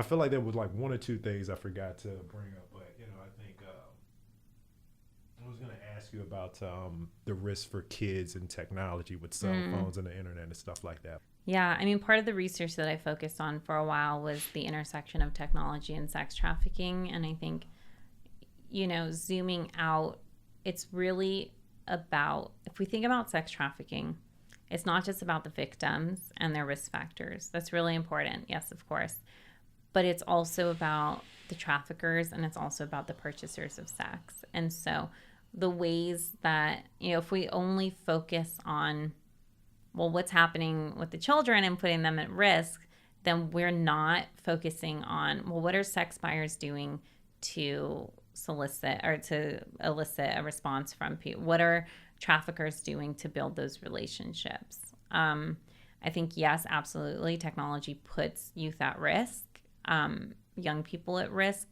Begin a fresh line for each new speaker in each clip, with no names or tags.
feel like there was like one or two things I forgot to bring up, but I think I was going to ask you about the risk for kids and technology with cell phones and the internet and stuff like that.
Yeah, I mean, part of the research that I focused on for a while was the intersection of technology and sex trafficking. And I think, zooming out, it's really about, if we think about sex trafficking, it's not just about the victims and their risk factors. That's really important. Yes, of course. But it's also about the traffickers, and it's also about the purchasers of sex. And so the ways that, if we only focus on, well, what's happening with the children and putting them at risk, then we're not focusing on, well, what are sex buyers doing to solicit or to elicit a response from people? What are traffickers doing to build those relationships? I think, yes, absolutely, technology puts youth at risk, young people at risk.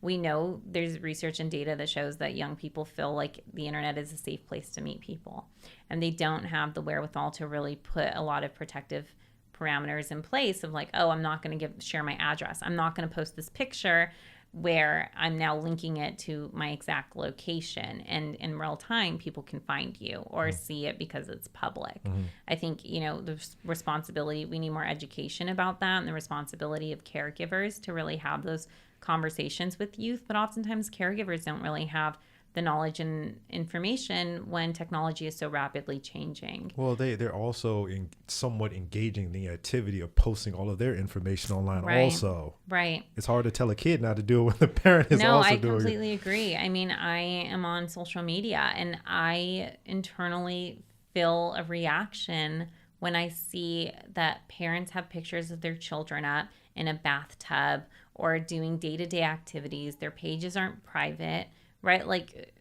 We know there's research and data that shows that young people feel like the internet is a safe place to meet people, and they don't have the wherewithal to really put a lot of protective parameters in place of like, oh, I'm not going to share my address. I'm not going to post this picture where I'm now linking it to my exact location, and in real time people can find you or see it because it's public. I think the responsibility, we need more education about that, and the responsibility of caregivers to really have those conversations with youth. But oftentimes caregivers don't really have the knowledge and information when technology is so rapidly changing.
Well, they're also somewhat engaging in the activity of posting all of their information online also.
Right.
It's hard to tell a kid not to do it when the parent is also doing it. No, I
completely agree. I mean, I am on social media, and I internally feel a reaction when I see that parents have pictures of their children up in a bathtub or doing day-to-day activities. Their pages aren't private. Right? Like,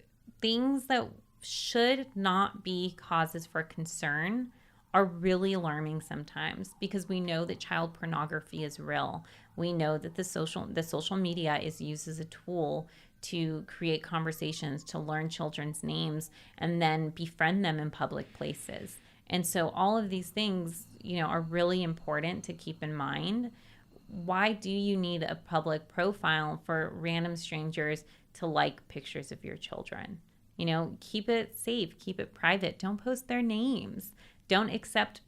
things that should not be causes for concern are really alarming sometimes, because we know that child pornography is real. We know that the social media is used as a tool to create conversations, to learn children's names, and then befriend them in public places. And so all of these things, are really important to keep in mind. Why do you need a public profile for random strangers to like pictures of your children? Keep it safe, keep it private. Don't post their names. Don't accept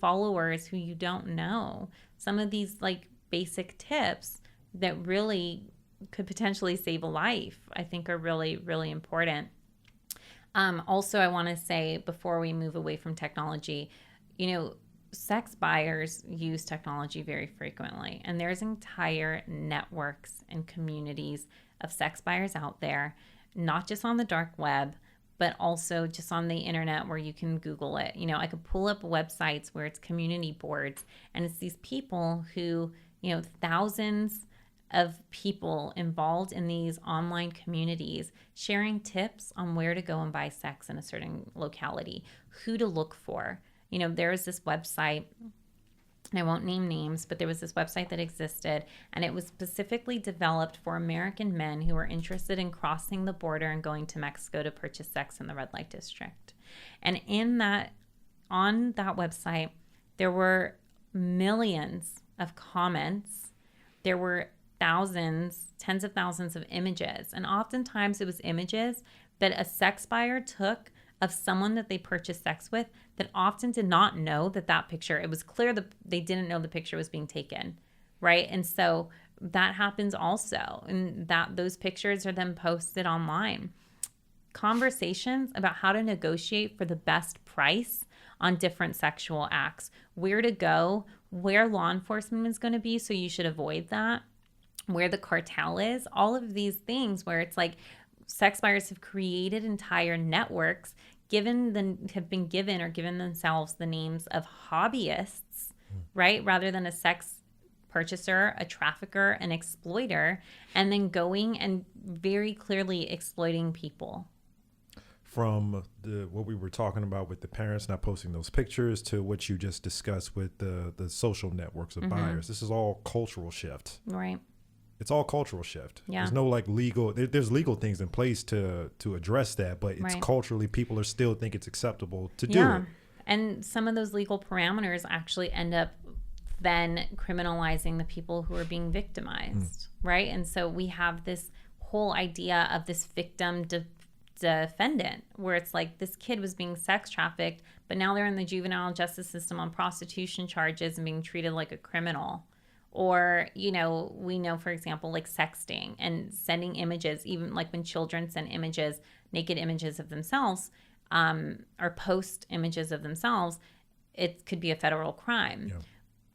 followers who you don't know. Some of these like basic tips that really could potentially save a life, I think, are really, really important. Also, I want to say, before we move away from technology, sex buyers use technology very frequently, and there's entire networks and communities of sex buyers out there, not just on the dark web, but also just on the internet where you can Google it. I could pull up websites where it's community boards, and it's these people who, thousands of people involved in these online communities sharing tips on where to go and buy sex in a certain locality, who to look for. There is this website, and I won't name names, but there was this website that existed, and it was specifically developed for American men who were interested in crossing the border and going to Mexico to purchase sex in the red light district. And on that website, there were millions of comments. There were thousands, tens of thousands of images. And oftentimes it was images that a sex buyer took of someone that they purchased sex with that often did not know that picture, it was clear that they didn't know the picture was being taken, right? And so that happens also, and that those pictures are then posted online. Conversations about how to negotiate for the best price on different sexual acts, where to go, where law enforcement is going to be, so you should avoid that, where the cartel is, all of these things where it's like sex buyers have created entire networks, given themselves the names of hobbyists, right? Rather than a sex purchaser, a trafficker, an exploiter, and then going and very clearly exploiting people.
From what we were talking about with the parents not posting those pictures to what you just discussed with the social networks of buyers, this is all cultural shift.
Right.
It's all cultural shift.
Yeah.
There's no like legal, there's legal things in place to address that, but it's culturally, people are still think it's acceptable to do it.
And some of those legal parameters actually end up than criminalizing the people who are being victimized, right? And so we have this whole idea of this victim defendant, where it's like this kid was being sex trafficked, but now they're in the juvenile justice system on prostitution charges and being treated like a criminal. Or, we know, for example, like sexting and sending images, even like when children send images, naked images of themselves, or post images of themselves, it could be a federal crime.
Yeah.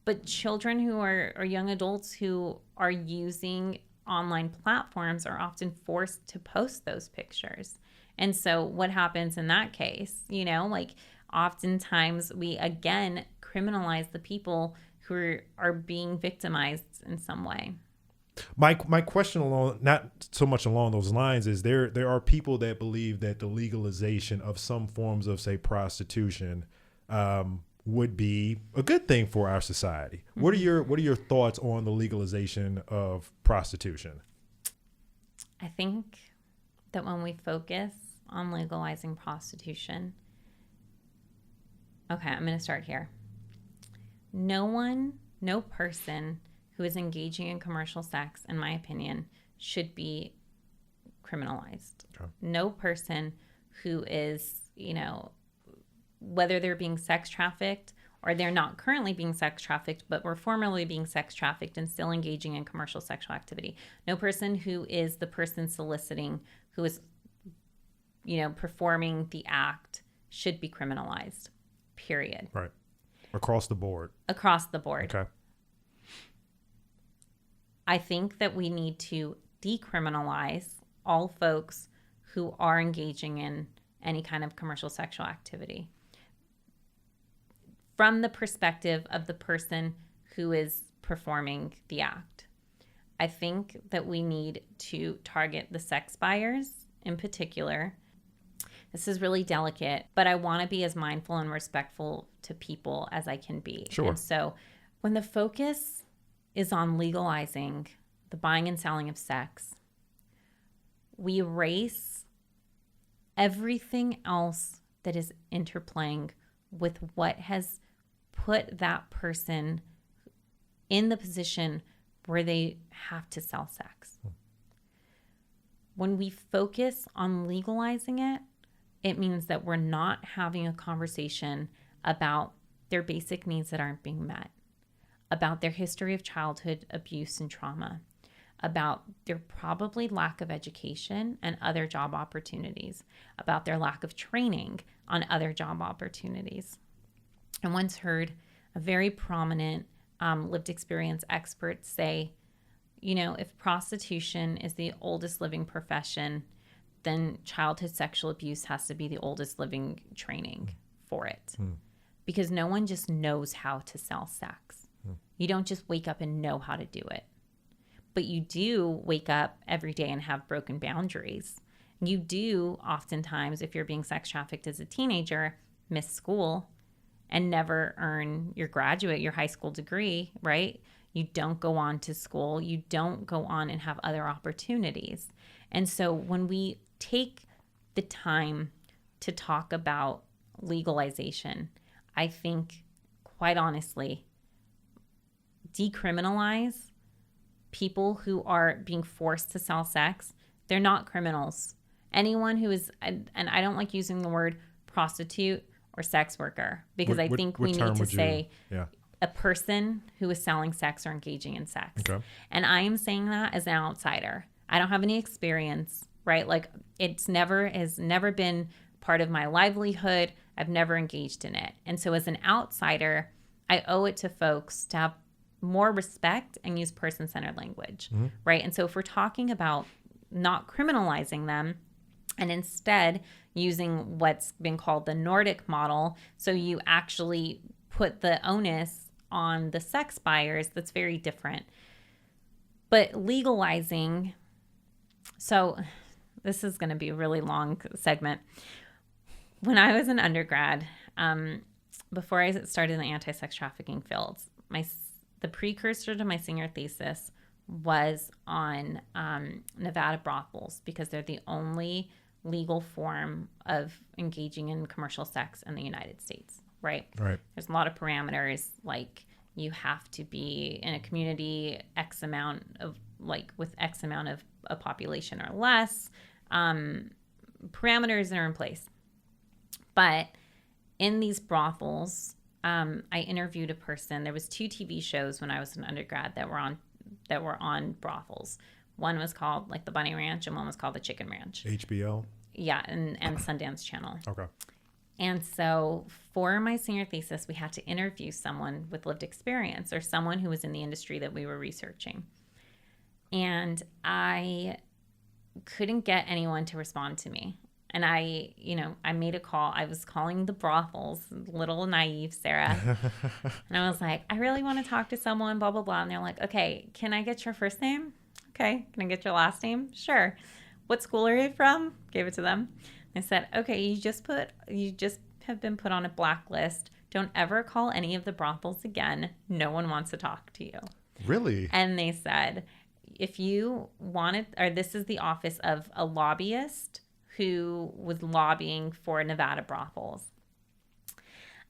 But children who are young adults who are using online platforms are often forced to post those pictures. And so what happens in that case? Like oftentimes we again criminalize the people who are being victimized in some way.
My question along, not so much along those lines, is there are people that believe that the legalization of some forms of, say, prostitution would be a good thing for our society. Mm-hmm. What are your thoughts on the legalization of prostitution?
I think that when we focus on legalizing prostitution, okay, I'm going to start here. No person who is engaging in commercial sex, in my opinion, should be criminalized. Okay. No person who is, whether they're being sex trafficked or they're not currently being sex trafficked, but were formerly being sex trafficked and still engaging in commercial sexual activity. No person who is the person soliciting, who is, performing the act should be criminalized, period.
Right. Across the board.
Across the board.
Okay.
I think that we need to decriminalize all folks who are engaging in any kind of commercial sexual activity from the perspective of the person who is performing the act. I think that we need to target the sex buyers in particular. This is really delicate, but I want to be as mindful and respectful to people as I can be.
Sure.
And so when the focus is on legalizing the buying and selling of sex, we erase everything else that is interplaying with what has put that person in the position where they have to sell sex. When we focus on legalizing it, it means that we're not having a conversation about their basic needs that aren't being met, about their history of childhood abuse and trauma, about their probably lack of education and other job opportunities, about their lack of training on other job opportunities. I once heard a very prominent lived experience expert say, if prostitution is the oldest living profession, then childhood sexual abuse has to be the oldest living training for it. Because no one just knows how to sell sex. You don't just wake up and know how to do it. But you do wake up every day and have broken boundaries. You do oftentimes, if you're being sex trafficked as a teenager, miss school and never earn your high school degree, right? You don't go on to school. You don't go on and have other opportunities. And so when we take the time to talk about legalization, I think, quite honestly, decriminalize people who are being forced to sell sex. They're not criminals. Anyone who is, and I don't like using the word prostitute or sex worker, because I think we need to say a person who is selling sex or engaging in sex.
Okay.
And I am saying that as an outsider. I don't have any experience, right? Like has never been part of my livelihood. I've never engaged in it. And so as an outsider, I owe it to folks to have more respect and use person-centered language, right? And so if we're talking about not criminalizing them and instead using what's been called the Nordic model, so you actually put the onus on the sex buyers, that's very different. But legalizing, so this is going to be a really long segment. When I was an undergrad, before I started in the anti-sex trafficking fields, the precursor to my senior thesis was on Nevada brothels, because they're the only legal form of engaging in commercial sex in the United States, right?
Right.
There's a lot of parameters, like You have to be in a community X amount of, like, with X amount of a population or less. Parameters are in place. But in these brothels, I interviewed a person. There was 2 TV shows when I was an undergrad that were on brothels. One was called like the Bunny Ranch, and one was called the Chicken Ranch.
HBO.
Yeah, and Sundance Channel.
Okay.
And so for my senior thesis, we had to interview someone with lived experience or someone who was in the industry that we were researching. And I couldn't get anyone to respond to me. And I made a call. I was calling the brothels, little naive Sarah. And I was like, I really want to talk to someone, blah, blah, blah. And they're like, okay, can I get your first name? Okay. Can I get your last name? Sure. What school are you from? Gave it to them. I said, okay, you just have been put on a blacklist. Don't ever call any of the brothels again. No one wants to talk to you.
Really?
And they said, if you wanted, or this is the office of a lobbyist who was lobbying for Nevada brothels.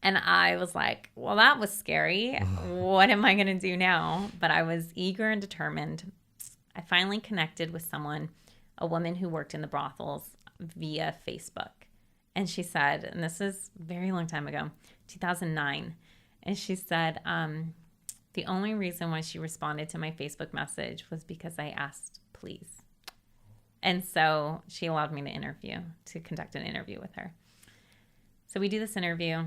And I was like, well, that was scary. What am I going to do now? But I was eager and determined. I finally connected with someone, a woman who worked in the brothels, via Facebook. And she said, and this is a very long time ago, 2009. And she said, the only reason why she responded to my Facebook message was because I asked, please. And so she allowed me to conduct an interview with her. So we do this interview.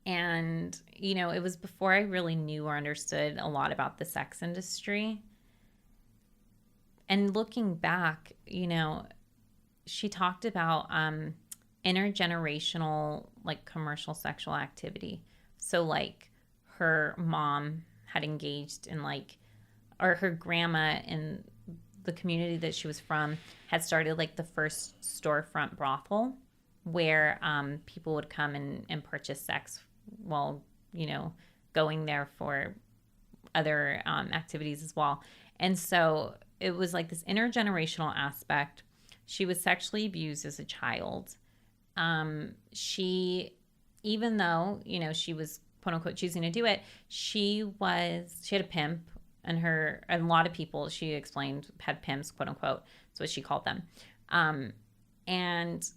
And, it was before I really knew or understood a lot about the sex industry. And looking back, she talked about intergenerational, like, commercial sexual activity. So, like, her mom had engaged in, like, or her grandma in the community that she was from had started, like, the first storefront brothel where people would come and purchase sex while, going there for other activities as well. And so it was like this intergenerational aspect. She was sexually abused as a child. She, even though, she was quote unquote choosing to do it, she had a pimp, and a lot of people, she explained, had pimps, quote unquote. That's what she called them. And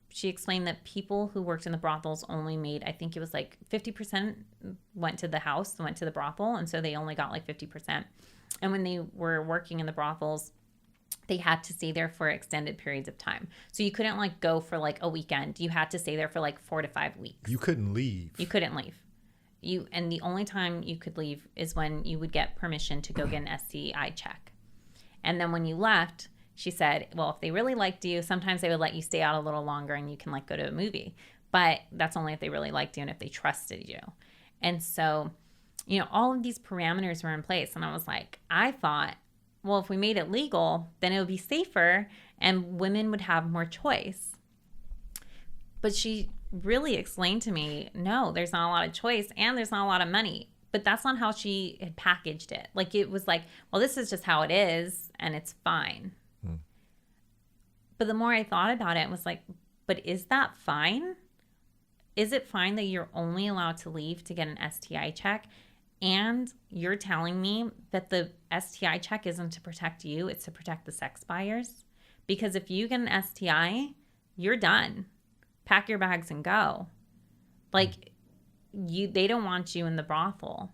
she explained that people who worked in the brothels only made, I think it was like 50% went to the brothel. And so they only got like 50%. And when they were working in the brothels, they had to stay there for extended periods of time. So you couldn't, like, go for like a weekend. You had to stay there for like 4 to 5 weeks.
You couldn't leave.
You couldn't leave. And the only time you could leave is when you would get permission to go get an STI check. And then when you left, she said, well, if they really liked you, sometimes they would let you stay out a little longer and you can, like, go to a movie. But that's only if they really liked you and if they trusted you. And so, all of these parameters were in place. And I was like, I thought, well, if we made it legal, then it would be safer and women would have more choice. But she really explained to me, no, there's not a lot of choice and there's not a lot of money. But that's not how she had packaged it. Like, it was like, well, this is just how it is and it's fine. But the more I thought about it, it was like, but is that fine? Is it fine that you're only allowed to leave to get an STI check? And you're telling me that the STI check isn't to protect you, it's to protect the sex buyers? Because if you get an STI, you're done. Pack your bags and go. Like, they don't want you in the brothel.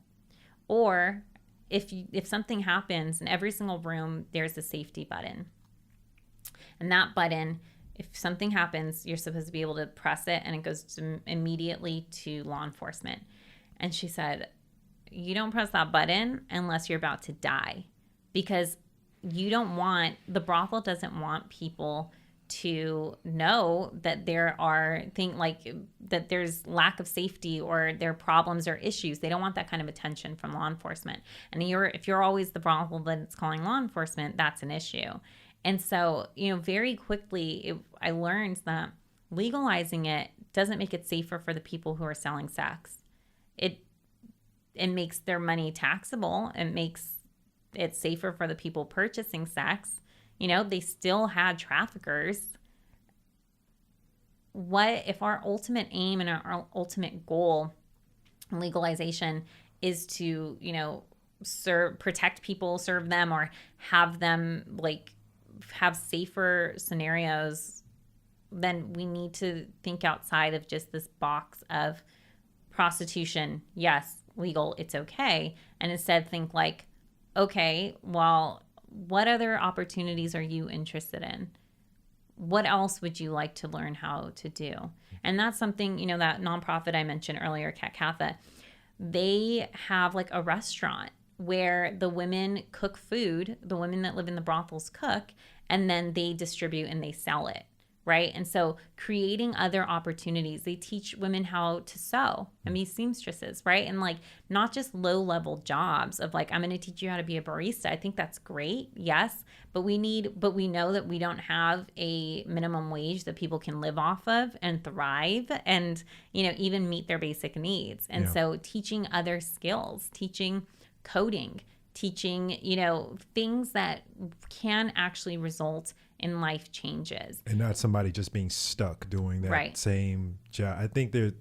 Or if something happens, in every single room, there's a safety button. And that button, if something happens, you're supposed to be able to press it and it goes immediately to law enforcement. And she said, you don't press that button unless you're about to die, because the brothel doesn't want people to know that that there's lack of safety or there are problems or issues. They don't want that kind of attention from law enforcement. And if you're always the brothel that's calling law enforcement, that's an issue. And so, very quickly, I learned that legalizing it doesn't make it safer for the people who are selling sex. It makes their money taxable. It makes it safer for the people purchasing sex. They still had traffickers. What if our ultimate aim and our ultimate goal legalization is to, protect people, serve them, or have them like have safer scenarios, then we need to think outside of just this box of prostitution. Yes, legal, it's okay. And instead think like, okay, well, what other opportunities are you interested in? What else would you like to learn how to do? And that's something, that nonprofit I mentioned earlier, Cat Catha, they have like a restaurant where the women cook food, the women that live in the brothels cook, and then they distribute and they sell it. Right. And so creating other opportunities, they teach women how to sew and be seamstresses. Right. And like not just low level jobs of like, I'm going to teach you how to be a barista. I think that's great. Yes. But we know that we don't have a minimum wage that people can live off of and thrive and, even meet their basic needs. And so teaching other skills, teaching coding, teaching, things that can actually result in life changes.
And not somebody just being stuck doing that same job. I think this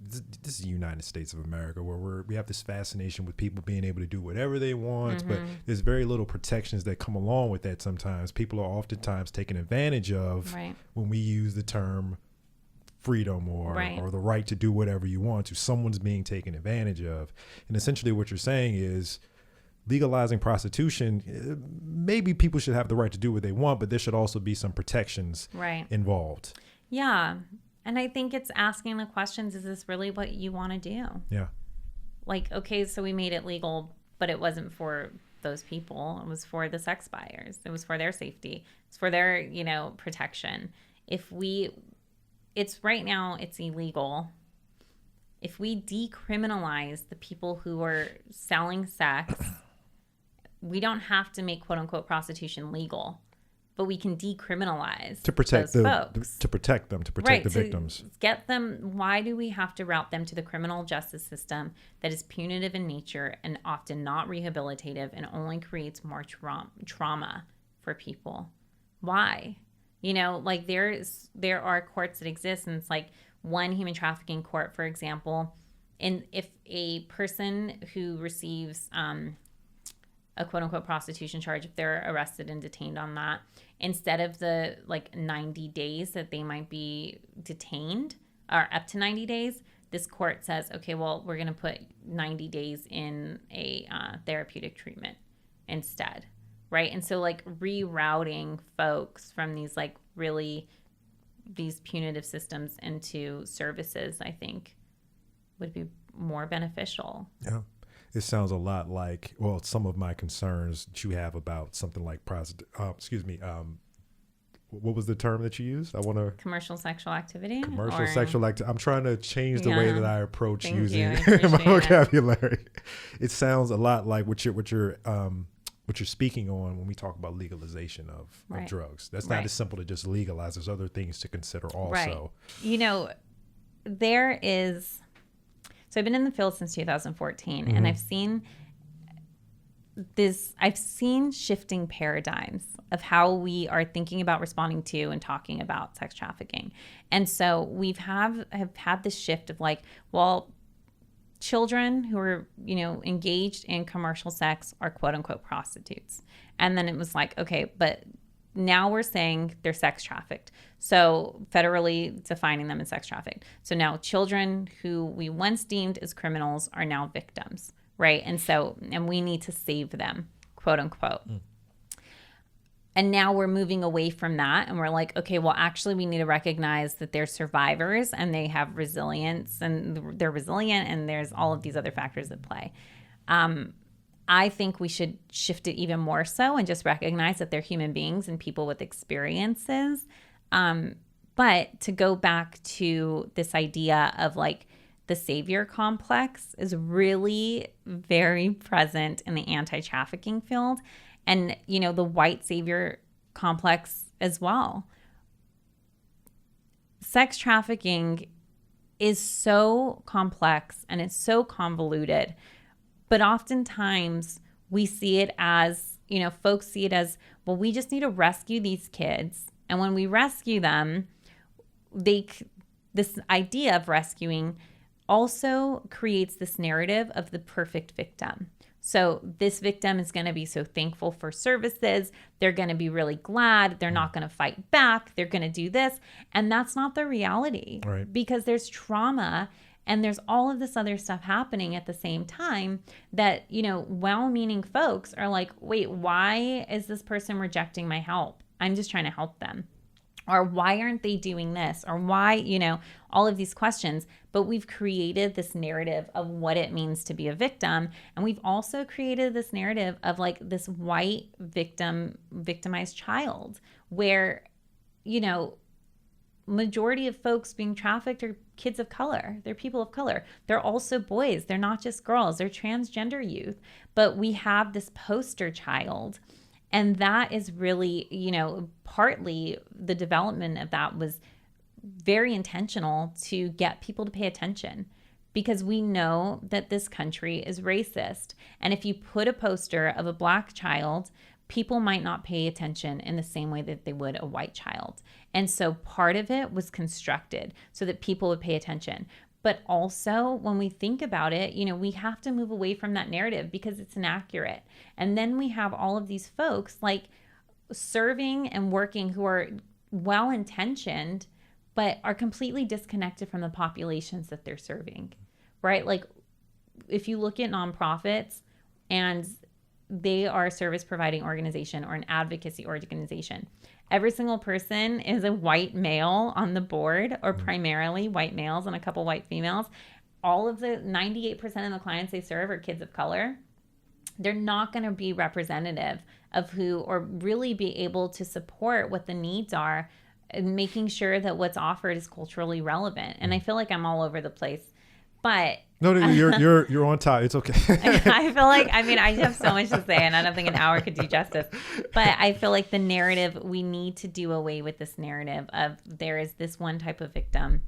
is the United States of America where we have this fascination with people being able to do whatever they want, but there's very little protections that come along with that sometimes. People are oftentimes taken advantage of when we use the term freedom or the right to do whatever you want to. Someone's being taken advantage of. And essentially what you're saying is, legalizing prostitution, maybe people should have the right to do what they want, but there should also be some protections involved.
Yeah. And I think it's asking the questions, is this really what you want to do?
Yeah.
Like, okay, so we made it legal, but it wasn't for those people. It was for the sex buyers. It was for their safety. It's for their, protection. It's right now, it's illegal. If we decriminalize the people who are selling sex, we don't have to make quote unquote prostitution legal, but we can decriminalize
to protect
those folks.
To protect them, to protect the victims.
Get them. Why do we have to route them to the criminal justice system that is punitive in nature and often not rehabilitative and only creates more trauma for people? Why? Like there are courts that exist, and it's like one human trafficking court, for example, and if a person who receives a quote unquote prostitution charge, if they're arrested and detained on that, instead of the 90 days that they might be detained, or up to 90 days, this court says, okay, well, we're going to put 90 days in a therapeutic treatment instead. Right. And so rerouting folks from these these punitive systems into services, I think would be more beneficial.
Yeah. It sounds a lot like, some of my concerns that you have about something like what was the term that you used?
Commercial sexual activity.
Sexual activity. I'm trying to change the way that I approach using
my
vocabulary. It sounds a lot like what you're speaking on when we talk about legalization of drugs. That's not as simple to just legalize. There's other things to consider also.
Right. There is. So I've been in the field since 2014, and I've seen shifting paradigms of how we are thinking about responding to and talking about sex trafficking. And so have had this shift of children who are, engaged in commercial sex are quote unquote prostitutes. And then it was like, okay, but now we're saying they're sex trafficked. So federally defining them as sex trafficked. So now children who we once deemed as criminals are now victims, right? And we need to save them, quote unquote. And now we're moving away from that. And we're like, okay, well, actually we need to recognize that they're survivors and they have resilience and they're resilient and there's all of these other factors at play. I think we should shift it even more so and just recognize that they're human beings and people with experiences. But to go back to this idea of the savior complex is really very present in the anti-trafficking field and, the white savior complex as well. Sex trafficking is so complex and it's so convoluted. But oftentimes we see it as, folks see it as, well, we just need to rescue these kids. And when we rescue them, this idea of rescuing also creates this narrative of the perfect victim. So this victim is going to be so thankful for services. They're going to be really glad. They're not going to fight back. They're going to do this. And that's not the reality,
Right.
because there's trauma and there's all of this other stuff happening at the same time that, well-meaning folks are like, wait, why is this person rejecting my help? I'm just trying to help them. Or why aren't they doing this? Or why, all of these questions. But we've created this narrative of what it means to be a victim. And we've also created this narrative of like this white victimized child where, majority of folks being trafficked are kids of color. They're people of color. They're also boys. They're not just girls. They're transgender youth. But we have this poster child. And that is really, partly the development of that was very intentional to get people to pay attention, because we know that this country is racist. And if you put a poster of a Black child, people might not pay attention in the same way that they would a white child. And so part of it was constructed so that people would pay attention. But also, when we think about it, we have to move away from that narrative because it's inaccurate. And then we have all of these folks like serving and working who are well-intentioned, but are completely disconnected from the populations that they're serving, right? Like if you look at nonprofits and they are a service providing organization or an advocacy organization, every single person is a white male on the board, or primarily white males and a couple white females. All of the 98% of the clients they serve are kids of color. They're not going to be representative of who, or really be able to support what the needs are, and making sure that what's offered is culturally relevant. And I feel like I'm all over the place, but
No, you're on top. It's okay.
I feel like, I have so much to say, and I don't think an hour could do justice. But I feel like the narrative, we need to do away with this narrative of there is this one type of victim.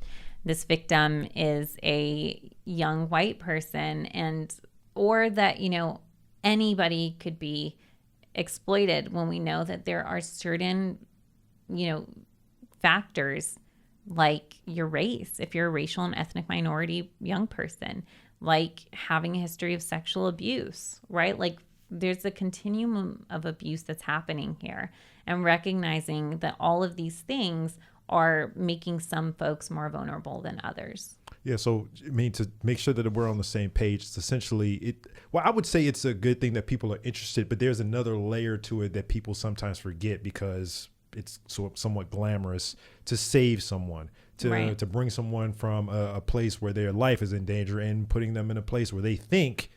This victim is a young white person, or that, anybody could be exploited, when we know that there are certain, factors like your race, if you're a racial and ethnic minority young person, like having a history of sexual abuse, right? Like there's a continuum of abuse that's happening here, and recognizing that all of these things are making some folks more vulnerable than others.
Yeah, so to make sure that we're on the same page, it's essentially I would say it's a good thing that people are interested, but there's another layer to it that people sometimes forget because it's somewhat glamorous to save someone, to bring someone from a place where their life is in danger and putting them in a place where they think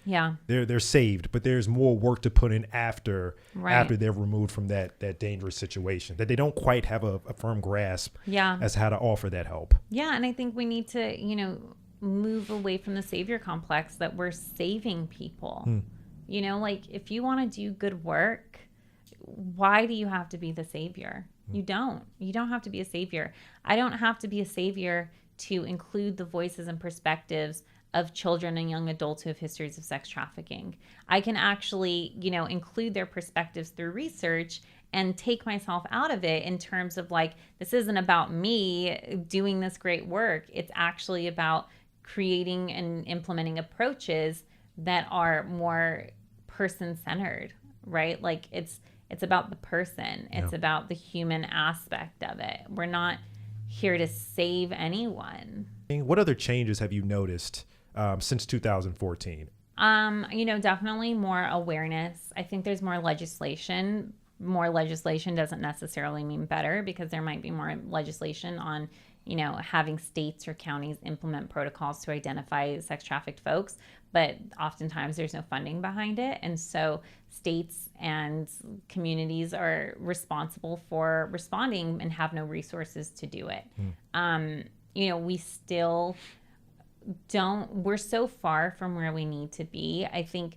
they're saved, but there's more work to put in after they're removed from that dangerous situation, that they don't quite have a firm grasp as how to offer that help.
Yeah, and I think we need to, move away from the savior complex that we're saving people. Like if you want to do good work, why do you have to be the savior? You don't have to be a savior. I don't have to be a savior to include the voices and perspectives of children and young adults who have histories of sex trafficking. I can actually, include their perspectives through research and take myself out of it in terms of like, this isn't about me doing this great work. It's actually about creating and implementing approaches that are more person-centered, right? Like it's about the person. It's about the human aspect of it. We're not here to save anyone.
What other changes have you noticed since 2014?
Definitely more awareness. I think there's more legislation. More legislation doesn't necessarily mean better, because there might be more legislation on, having states or counties implement protocols to identify sex trafficked folks. But oftentimes there's no funding behind it. And so states and communities are responsible for responding and have no resources to do it. We still we're so far from where we need to be. I think,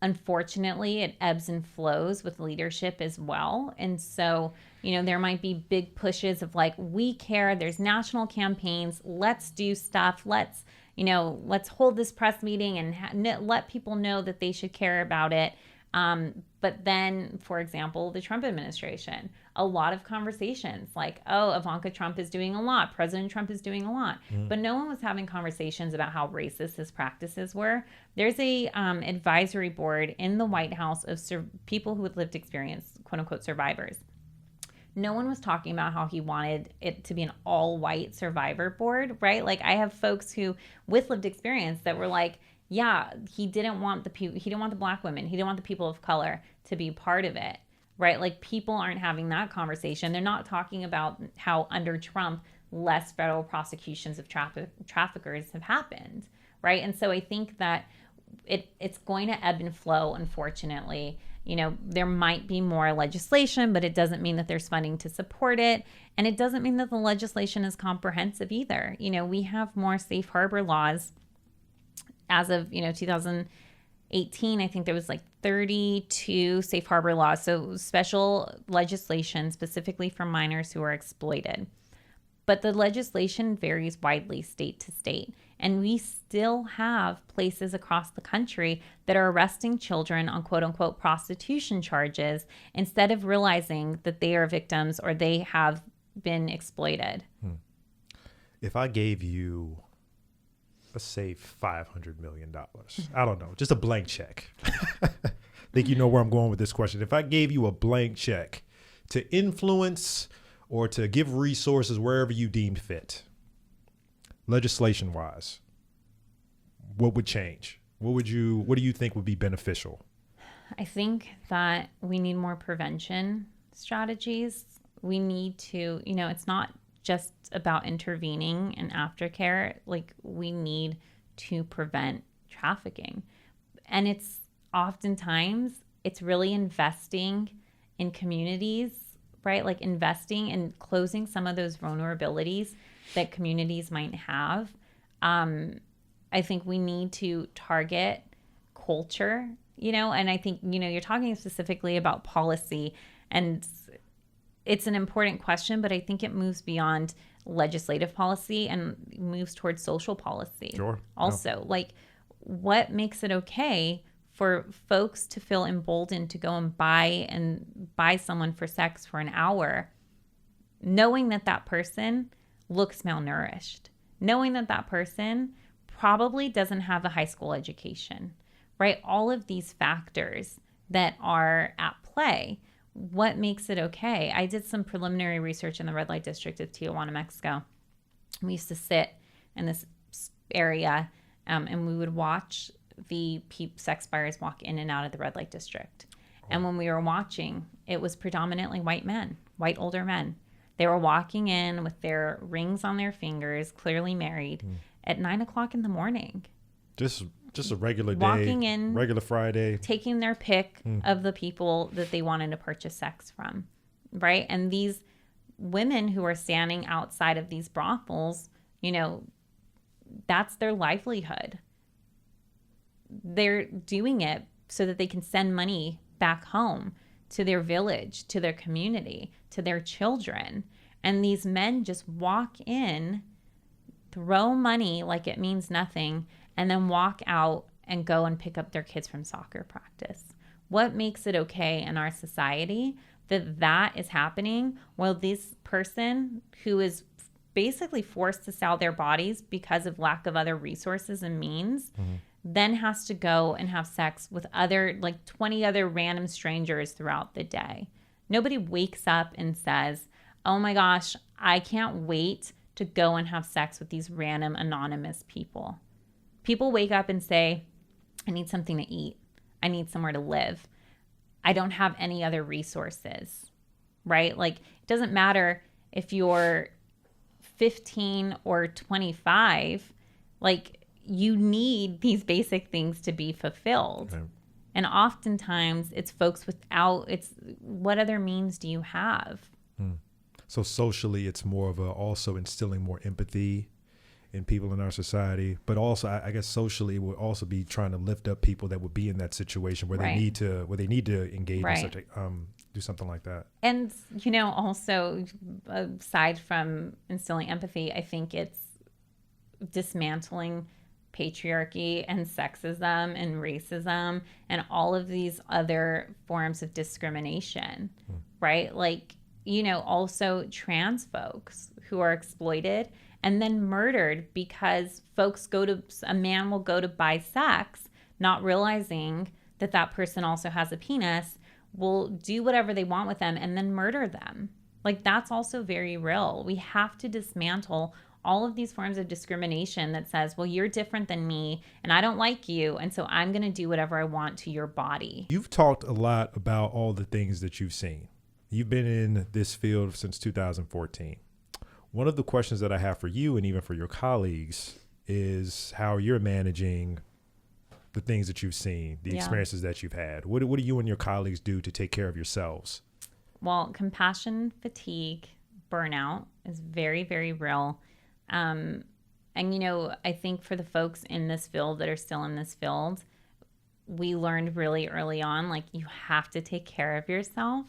unfortunately, it ebbs and flows with leadership as well. And so, there might be big pushes of like, we care, there's national campaigns, let's do stuff, let's hold this press meeting and let people know that they should care about it. But then, for example, the Trump administration, a lot of conversations like, oh, Ivanka Trump is doing a lot, President Trump is doing a lot, but no one was having conversations about how racist his practices were. There's a advisory board in the White House of people who had lived experience, quote unquote, survivors. No one was talking about how he wanted it to be an all-white survivor board, right? Like, I have folks who, with lived experience, that were like, yeah, he didn't want the black women, he didn't want the people of color to be part of it, right? Like, people aren't having that conversation. They're not talking about how under Trump, less federal prosecutions of traffickers have happened, right? And so I think that it's going to ebb and flow, unfortunately. You know, there might be more legislation, but it doesn't mean that there's funding to support it. And it doesn't mean that the legislation is comprehensive either. You know, we have more safe harbor laws as of, 2018. I think there was like 32 safe harbor laws. So special legislation specifically for minors who are exploited. But the legislation varies widely state to state. And we still have places across the country that are arresting children on quote unquote prostitution charges instead of realizing that they are victims or they have been exploited.
If I gave you, let's say, $500 million, I don't know, just a blank check. I think you know where I'm going with this question. If I gave you a blank check to influence or to give resources wherever you deemed fit, legislation wise, what would change? What do you think would be beneficial?
I think that we need more prevention strategies. We need to, it's not just about intervening in aftercare. Like, we need to prevent trafficking. And it's really investing in communities, right? Like, investing and closing some of those vulnerabilities that communities might have. I think we need to target culture, and I think, you're talking specifically about policy, and it's an important question, but I think it moves beyond legislative policy and moves towards social policy.
Sure.
Also, like, what makes it okay for folks to feel emboldened to go and buy someone for sex for an hour, knowing that that person looks malnourished, knowing that that person probably doesn't have a high school education, right? All of these factors that are at play. What makes it okay? I did some preliminary research in the red light district of Tijuana, Mexico. We used to sit in this area and we would watch the sex buyers walk in and out of the red light district. And when we were watching, it was predominantly white men, white older men. They were walking in with their rings on their fingers, clearly married, at 9:00 in the morning.
Just a regular day,
walking in,
regular Friday,
taking their pick of the people that they wanted to purchase sex from, right? And these women who are standing outside of these brothels, that's their livelihood. They're doing it so that they can send money back home to their village, to their community, to their children. And these men just walk in, throw money like it means nothing, and then walk out and go and pick up their kids from soccer practice. What makes it okay in our society that is happening while this person who is basically forced to sell their bodies because of lack of other resources and means then has to go and have sex with 20 other random strangers throughout the day? Nobody wakes up and says, oh my gosh, I can't wait to go and have sex with these random anonymous people. People wake up and say, I need something to eat. I need somewhere to live. I don't have any other resources, right? Like, it doesn't matter if you're 15 or 25, like, you need these basic things to be fulfilled. Okay. And oftentimes it's folks what other means do you have?
So socially, it's more of also instilling more empathy in people in our society, but also I guess socially we'll also be trying to lift up people that would be in that situation where they need to engage in such do something like that.
And also aside from instilling empathy, I think it's dismantling patriarchy and sexism and racism and all of these other forms of discrimination, right? Like, also trans folks who are exploited and then murdered because a man will go to buy sex, not realizing that that person also has a penis, will do whatever they want with them and then murder them. Like, that's also very real. We have to dismantle all of these forms of discrimination that says, well, you're different than me and I don't like you, and so I'm going to do whatever I want to your body.
You've talked a lot about all the things that you've seen. You've been in this field since 2014. One of the questions that I have for you and even for your colleagues is how you're managing the things that you've seen, the experiences that you've had. What do you and your colleagues do to take care of yourselves?
Well, compassion fatigue, burnout is very, very real. And, I think for the folks in this field that are still in this field, we learned really early on, like, you have to take care of yourself,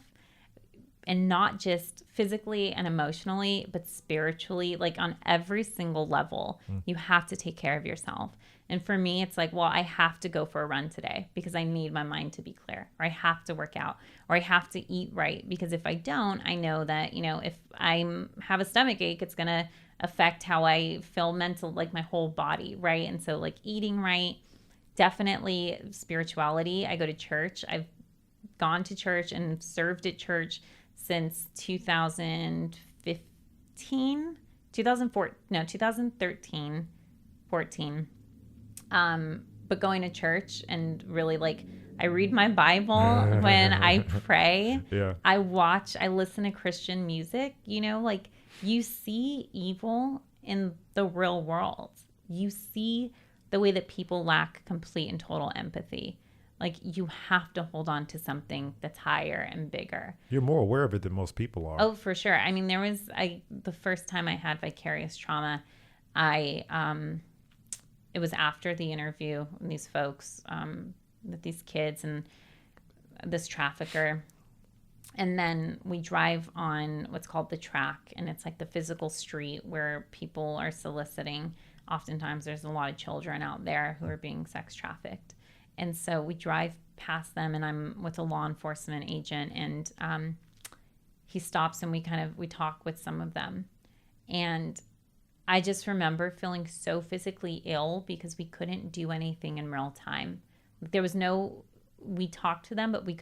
and not just physically and emotionally, but spiritually, like on every single level. You have to take care of yourself. And for me, it's like, well, I have to go for a run today because I need my mind to be clear, or I have to work out, or I have to eat right. Because if I don't, I know that, if I have a stomach ache, it's going to affect how I feel mental, like my whole body, right? And so, like, eating right, definitely spirituality. I go to church. I've gone to church and served at church since 2013, 14. But going to church and really, like, I read my Bible when I pray.
Yeah.
I listen to Christian music, like, you see evil in the real world. You see the way that people lack complete and total empathy. Like, you have to hold on to something that's higher and bigger.
You're more aware of it than most people are.
Oh, for sure. I mean, the first time I had vicarious trauma, it was after the interview with these folks, with these kids and this trafficker. And then we drive on what's called the track, and it's like the physical street where people are soliciting. Oftentimes there's a lot of children out there who are being sex trafficked. And so we drive past them, and I'm with a law enforcement agent, and he stops, and we talk with some of them. And I just remember feeling so physically ill because we couldn't do anything in real time. There was we talked to them, but we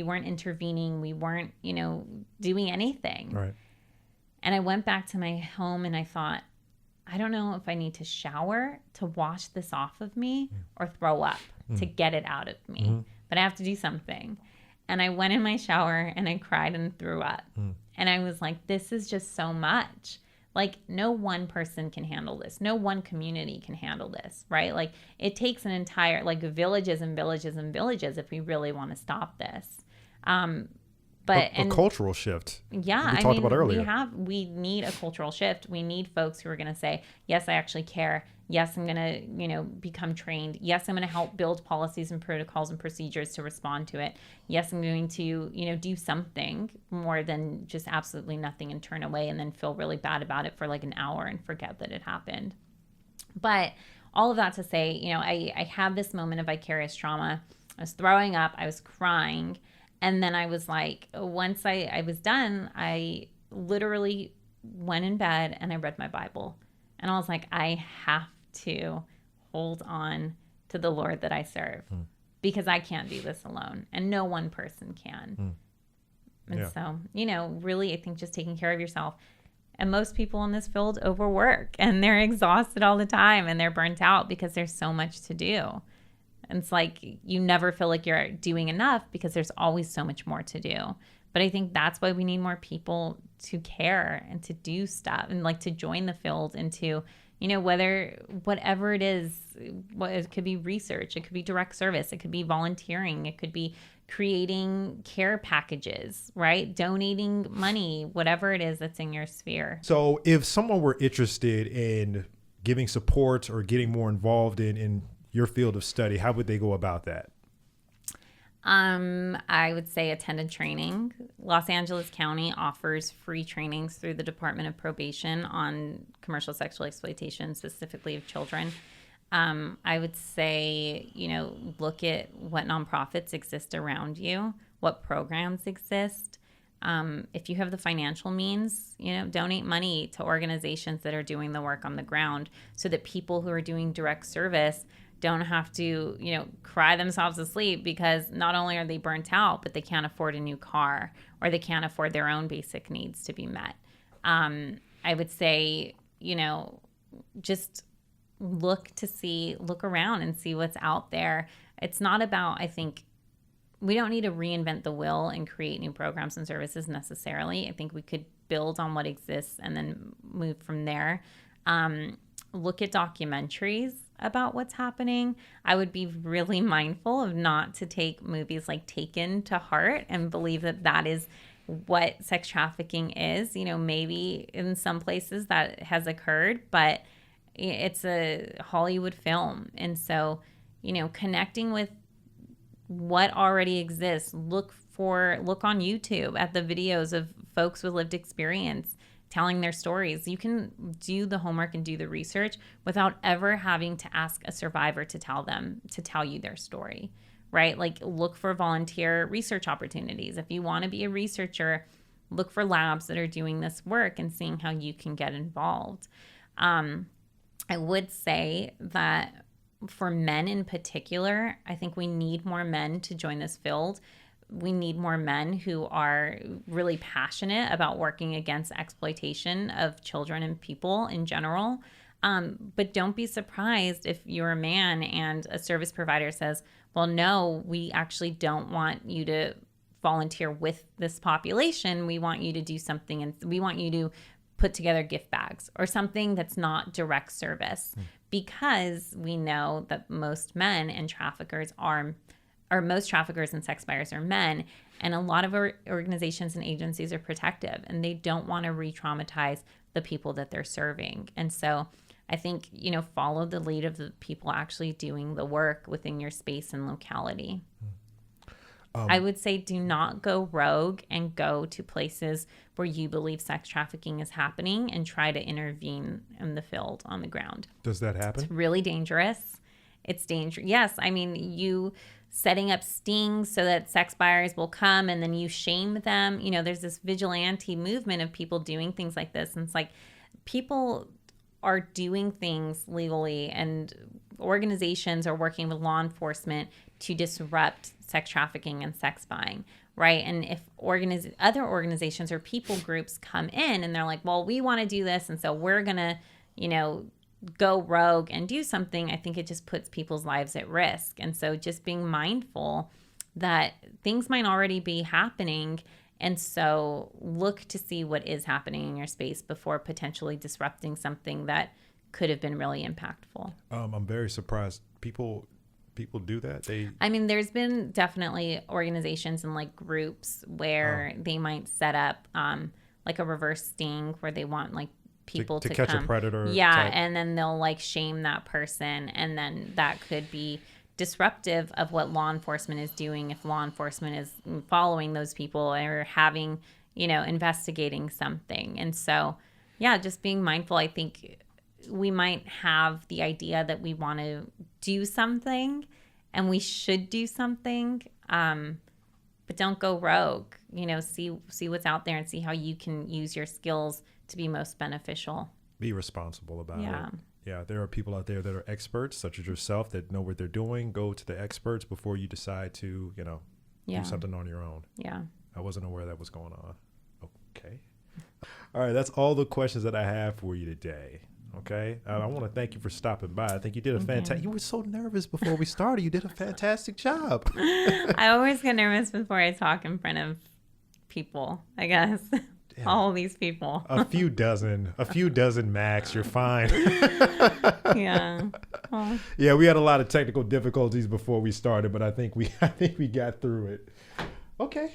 weren't intervening. We weren't, doing anything.
Right.
And I went back to my home and I thought, I don't know if I need to shower to wash this off of me or throw up to get it out of me, but I have to do something. And I went in my shower and I cried and threw up. And I was like, this is just so much. Like, no one person can handle this. No one community can handle this, right? Like, it takes an entire, like, villages and villages and villages if we really want to stop this. But
a cultural shift.
Yeah,
we talked about earlier.
We need a cultural shift. We need folks who are going to say, yes, I actually care. Yes, I'm going to, become trained. Yes, I'm going to help build policies and protocols and procedures to respond to it. Yes, I'm going to, do something more than just absolutely nothing and turn away and then feel really bad about it for like an hour and forget that it happened. But all of that to say, I had this moment of vicarious trauma. I was throwing up. I was crying. And then I was like, once I was done, I literally went in bed and I read my Bible. And I was like, I have to hold on to the Lord that I serve because I can't do this alone. And no one person can. And so, really, I think just taking care of yourself. And most people in this field overwork and they're exhausted all the time and they're burnt out because there's so much to do. And it's like you never feel like you're doing enough because there's always so much more to do. But I think that's why we need more people to care and to do stuff and like to join the field and to, whatever it is, it could be research, it could be direct service, it could be volunteering, it could be creating care packages, right? Donating money, whatever it is that's in your sphere.
So if someone were interested in giving support or getting more involved in your field of study, how would they go about that?
I would say attend a training. Los Angeles County offers free trainings through the Department of Probation on commercial sexual exploitation, specifically of children. I would say, look at what nonprofits exist around you, what programs exist. if you have the financial means, donate money to organizations that are doing the work on the ground so that people who are doing direct service don't have to, cry themselves to sleep because not only are they burnt out, but they can't afford a new car or they can't afford their own basic needs to be met. I would say, just look around and see what's out there. It's not about, I think, we don't need to reinvent the wheel and create new programs and services necessarily. I think we could build on what exists and then move from there. Look at documentaries about what's happening. I would be really mindful of not to take movies like Taken to heart and believe that that is what sex trafficking is. Maybe in some places that has occurred, but it's a Hollywood film. And so, connecting with what already exists, look on YouTube at the videos of folks with lived experience telling their stories. You can do the homework and do the research without ever having to ask a survivor to tell you their story, right? Like, look for volunteer research opportunities. If you want to be a researcher, look for labs that are doing this work and seeing how you can get involved. I would say that for men in particular, I think we need more men to join this field. We need more men who are really passionate about working against exploitation of children and people in general. But don't be surprised if you're a man and a service provider says, well, no, we actually don't want you to volunteer with this population. We want you to do something, and we want you to put together gift bags or something that's not direct service. Because we know that most men and traffickers most traffickers and sex buyers are men. And a lot of our organizations and agencies are protective and they don't want to re-traumatize the people that they're serving. And so I think, follow the lead of the people actually doing the work within your space and locality. I would say do not go rogue and go to places where you believe sex trafficking is happening and try to intervene in the field on the ground.
Does that happen?
It's really dangerous. It's dangerous. Yes. I mean, you setting up stings so that sex buyers will come and then you shame them. There's this vigilante movement of people doing things like this. And it's like people are doing things legally and organizations are working with law enforcement to disrupt sex trafficking and sex buying, right? And if other organizations or people groups come in and they're like, well, we want to do this, and so we're going to, go rogue and do something, I think it just puts people's lives at risk. And so just being mindful that things might already be happening. And so look to see what is happening in your space before potentially disrupting something that could have been really impactful.
I'm very surprised people do that.
There's been definitely organizations and like groups where they might set up like a reverse sting where they want like people to
catch
come.
A predator.
Yeah,
type.
and then they'll like shame that person, and then that could be disruptive of what law enforcement is doing if law enforcement is following those people or having, investigating something. And so, yeah, just being mindful. I think we might have the idea that we want to do something and we should do something, but don't go rogue. See what's out there and see how you can use your skills to be most beneficial.
Be responsible about it. Yeah, there are people out there that are experts, such as yourself, that know what they're doing. Go to the experts before you decide to, do something on your own.
Yeah.
I wasn't aware that was going on. Okay. All right, that's all the questions that I have for you today. Okay. I want to thank you for stopping by. I think you did a fantastic. You were so nervous before we started. You did a fantastic job.
I always get nervous before I talk in front of people, I guess. Yeah. All these people.
a few dozen max. You're fine.
Yeah. Well.
Yeah, we had a lot of technical difficulties before we started, but I think we got through it. Okay.